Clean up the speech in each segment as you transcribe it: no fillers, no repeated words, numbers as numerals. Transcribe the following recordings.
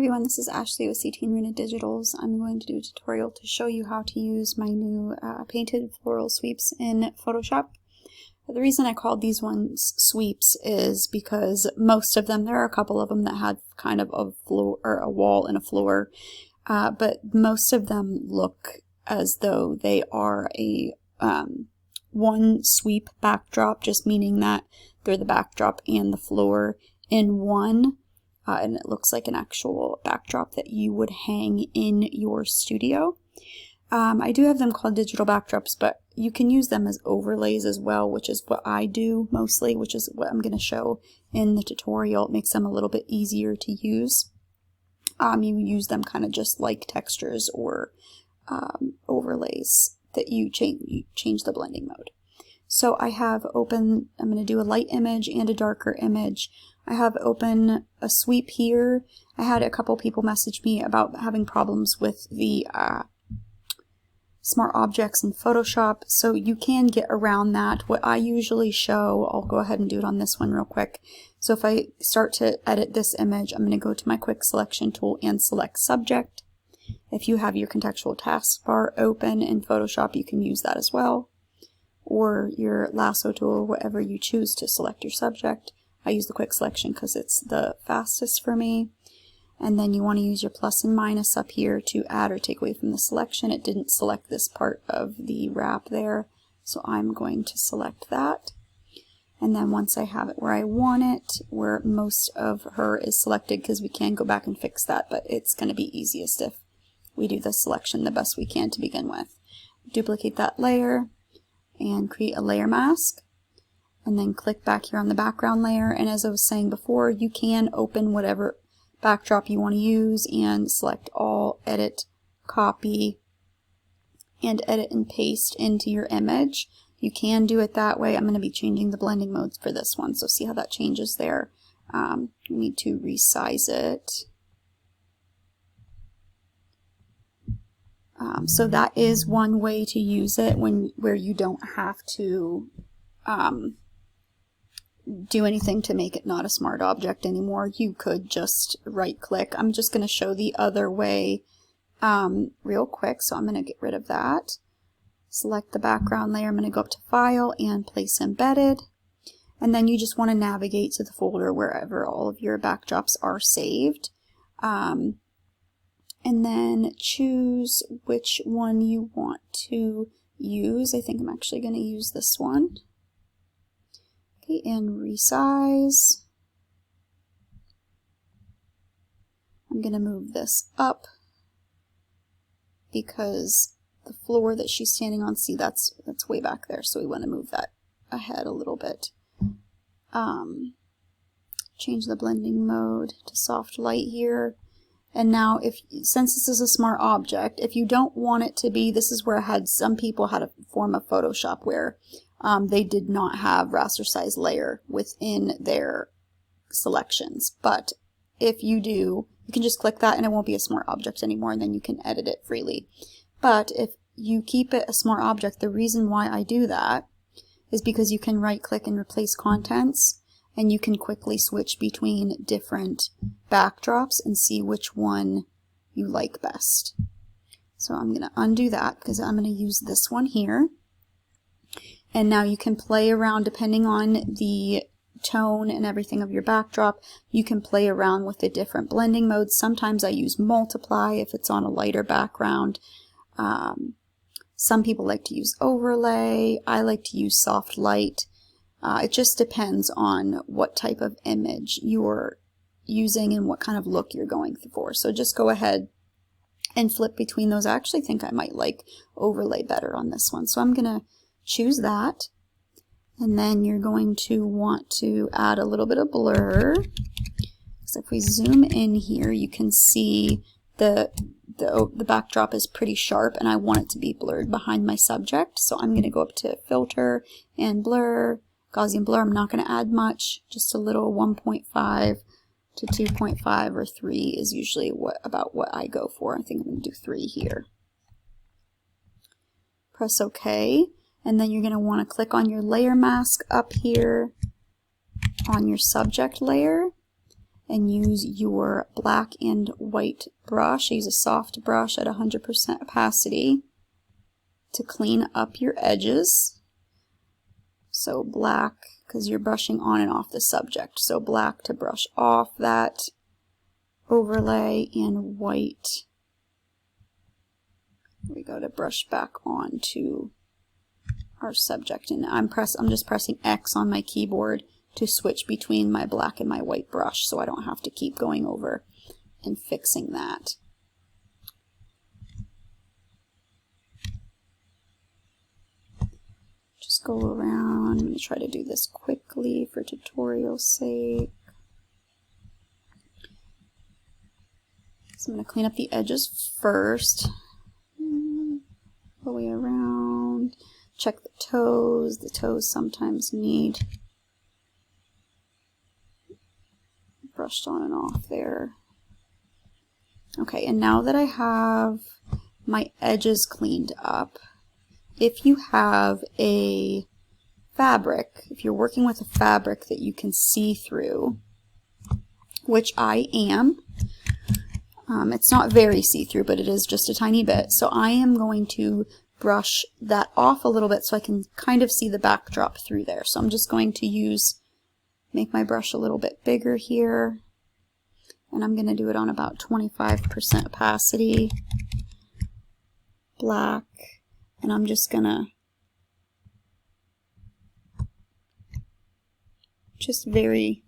everyone, this is Ashley with CT and Runa Digitals. I'm going to do a tutorial to show you how to use my new painted floral sweeps in Photoshop. The reason I called these ones sweeps is because most of them, there are a couple of them that have kind of a floor or a wall and a floor, but most of them look as though they are a one sweep backdrop, just meaning that they're the backdrop and the floor in one. And it looks like an actual backdrop that you would hang in your studio. I do have them called digital backdrops, but you can use them as overlays as well, which is what I do mostly, which is what I'm going to show in the tutorial. It makes them a little bit easier to use. You use them kind of just like textures or overlays that you change the blending mode. So I have open, I'm going to do a light image and a darker image. I have open a sweep here. I had a couple people message me about having problems with the smart objects in Photoshop, so you can get around that. What I usually show, I'll go ahead and do it on this one real quick. So if I start to edit this image, I'm going to go to my quick selection tool and select subject. If you have your contextual taskbar open in Photoshop, you can use that as well, or your lasso tool, whatever you choose to select your subject. I use the quick selection because it's the fastest for me. And then you want to use your plus and minus up here to add or take away from the selection. It didn't select this part of the wrap there, so I'm going to select that. And then once I have it where I want it, where most of her is selected, because we can go back and fix that, but it's going to be easiest if we do the selection the best we can to begin with. Duplicate that layer and create a layer mask. And then click back here on the background layer, and as I was saying before, you can open whatever backdrop you want to use and select all, edit, copy, and edit and paste into your image. You can do it that way. I'm going to be changing the blending modes for this one, so see how that changes there. You need to resize it. So that is one way to use it where you don't have to do anything to make it not a smart object anymore. You could just right click. I'm just going to show the other way real quick, so I'm going to get rid of that. Select the background layer. I'm going to go up to File and Place Embedded, and then you just want to navigate to the folder wherever all of your backdrops are saved, and then choose which one you want to use. I think I'm actually going to use this one. Okay, and resize. I'm going to move this up because the floor that she's standing on, see, that's way back there, so we want to move that ahead a little bit. Change the blending mode to soft light here. And now, since this is a smart object, if you don't want it to be, this is where some people had a form of Photoshop where they did not have raster size layer within their selections. But if you do, you can just click that and it won't be a smart object anymore, and then you can edit it freely. But if you keep it a smart object, the reason why I do that is because you can right click and replace contents, and you can quickly switch between different backdrops and see which one you like best. So I'm going to undo that because I'm going to use this one here. And now you can play around depending on the tone and everything of your backdrop. You can play around with the different blending modes. Sometimes I use multiply if it's on a lighter background. Some people like to use overlay. I like to use soft light. It just depends on what type of image you're using and what kind of look you're going for. So just go ahead and flip between those. I actually think I might like overlay better on this one. So I'm going to choose that. And then you're going to want to add a little bit of blur. So if we zoom in here, you can see the backdrop is pretty sharp, and I want it to be blurred behind my subject. So I'm going to go up to Filter and Blur. Gaussian blur, I'm not going to add much, just a little 1.5 to 2.5 or 3 is usually about what I go for. I think I'm going to do 3 here. Press OK, and then you're going to want to click on your layer mask up here on your subject layer, and use your black and white brush. Use a soft brush at 100% opacity to clean up your edges. So black, because you're brushing on and off the subject, so black to brush off that overlay, and white, we go to brush back on to our subject. And I'm just pressing X on my keyboard to switch between my black and my white brush, so I don't have to keep going over and fixing that. Just go around. I'm going to try to do this quickly for tutorial's sake. So I'm going to clean up the edges first. All the way around. Check the toes. The toes sometimes need brushed on and off there. Okay, and now that I have my edges cleaned up, if you have a fabric, if you're working with a fabric that you can see through, which I am, it's not very see-through, but it is just a tiny bit, so I am going to brush that off a little bit so I can kind of see the backdrop through there. So I'm just going to make my brush a little bit bigger here, and I'm going to do it on about 25% opacity, black, and I'm just going to just very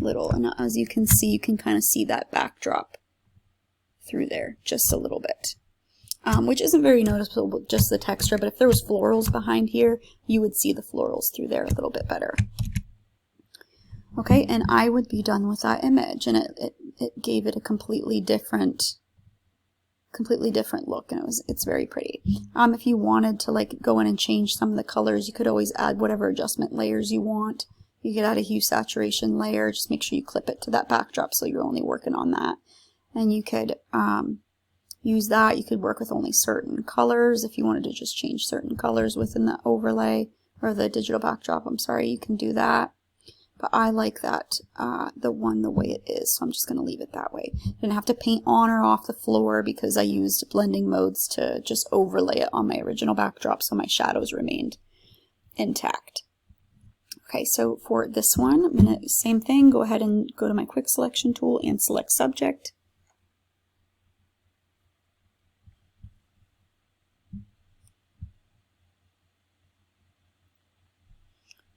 little, and as you can see, you can kind of see that backdrop through there just a little bit, which isn't very noticeable with just the texture, but if there was florals behind here, you would see the florals through there a little bit better. Okay, and I would be done with that image, and it gave it a completely different look, and it's very pretty. If you wanted to like go in and change some of the colors, you could always add whatever adjustment layers you want. You could add a hue saturation layer. Just make sure you clip it to that backdrop so you're only working on that. And you could use that. You could work with only certain colors if you wanted to just change certain colors within the overlay or the digital backdrop. I'm sorry, you can do that. But I like that, the way it is, so I'm just going to leave it that way. Didn't have to paint on or off the floor because I used blending modes to just overlay it on my original backdrop so my shadows remained intact. Okay, so for this one, I'm going to, same thing, go ahead and go to my quick selection tool and select subject.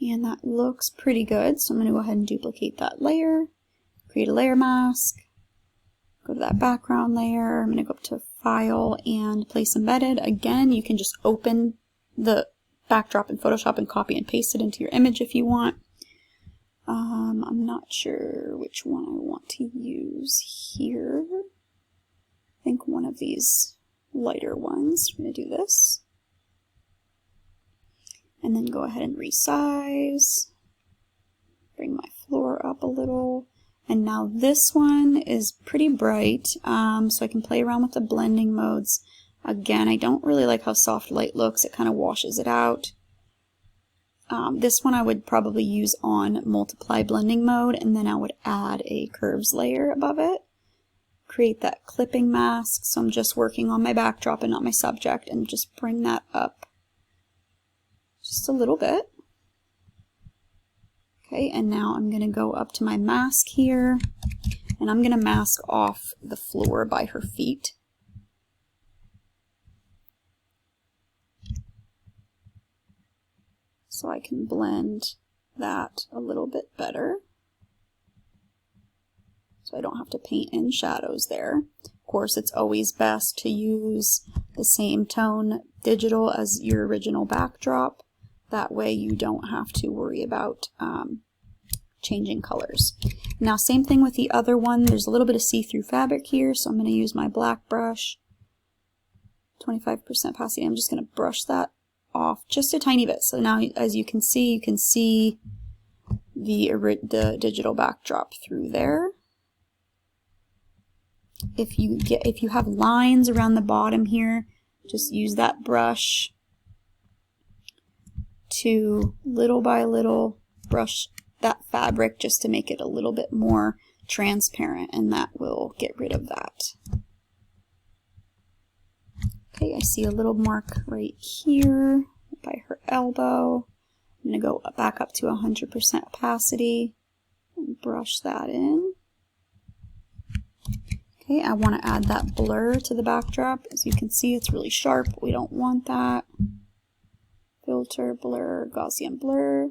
And that looks pretty good, so I'm going to go ahead and duplicate that layer, create a layer mask, go to that background layer, I'm going to go up to File and Place Embedded. Again, you can just open the backdrop in Photoshop and copy and paste it into your image if you want. I'm not sure which one I want to use here. I think one of these lighter ones. I'm going to do this. And then go ahead and resize. Bring my floor up a little. And now this one is pretty bright, so I can play around with the blending modes. Again, I don't really like how soft light looks. It kind of washes it out. This one I would probably use on multiply blending mode, and then I would add a curves layer above it. Create that clipping mask, so I'm just working on my backdrop and not my subject, and just bring that up just a little bit. Okay, and now I'm going to go up to my mask here, and I'm going to mask off the floor by her feet. So I can blend that a little bit better. So I don't have to paint in shadows there. Of course, it's always best to use the same tone digital as your original backdrop. That way you don't have to worry about changing colors. Now, same thing with the other one. There's a little bit of see-through fabric here, so I'm going to use my black brush, 25% opacity. I'm just going to brush that off just a tiny bit. So now, as you can see the digital backdrop through there. If you have lines around the bottom here, just use that brush to little by little brush that fabric just to make it a little bit more transparent, and that will get rid of that. Okay, I see a little mark right here by her elbow. I'm going to go back up to 100% opacity and brush that in. Okay, I want to add that blur to the backdrop. As you can see, it's really sharp. We don't want that. Filter, blur, Gaussian blur.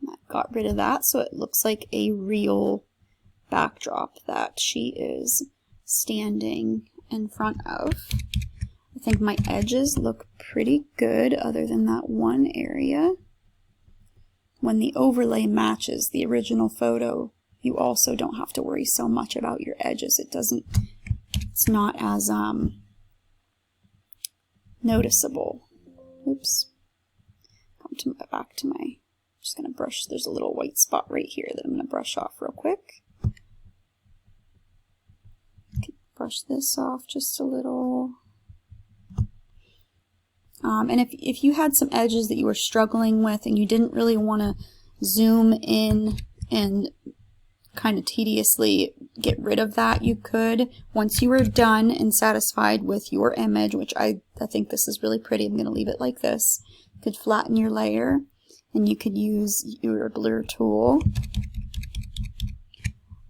I got rid of that, so it looks like a real backdrop that she is standing in front of. I think my edges look pretty good other than that one area. When the overlay matches the original photo, you also don't have to worry so much about your edges. It's not as noticeable. Oops. Back to my, just going to brush, there's a little white spot right here that I'm going to brush off real quick. Brush this off just a little. And if you had some edges that you were struggling with and you didn't really want to zoom in and kind of tediously get rid of that, you could. Once you are done and satisfied with your image, which I think this is really pretty, I'm going to leave it like this. You could flatten your layer, and you could use your blur tool.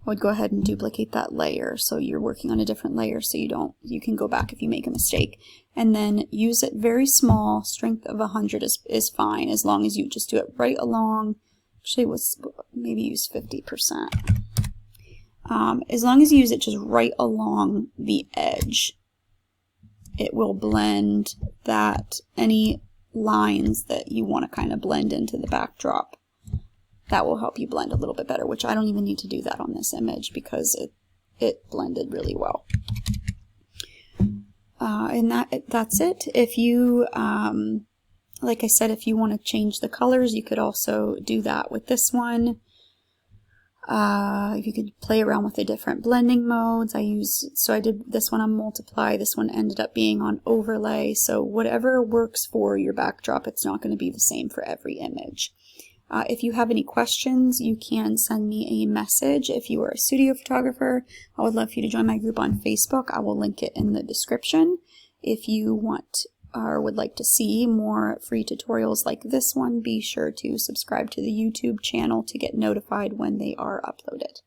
I would go ahead and duplicate that layer so you're working on a different layer, so you can go back if you make a mistake. And then use it very small. Strength of 100 is fine, as long as you just do it right along. Actually, maybe use 50%. As long as you use it just right along the edge, it will blend any lines that you want to kind of blend into the backdrop. That will help you blend a little bit better, which I don't even need to do that on this image because it blended really well. And that's it. If you, like I said, if you want to change the colors, you could also do that with this one. If you could play around with the different blending modes. I did this one on multiply, this one ended up being on overlay. So whatever works for your backdrop, it's not going to be the same for every image. If you have any questions, you can send me a message. If you are a studio photographer, I would love for you to join my group on Facebook. I will link it in the description. If you want or would like to see more free tutorials like this one, be sure to subscribe to the YouTube channel to get notified when they are uploaded.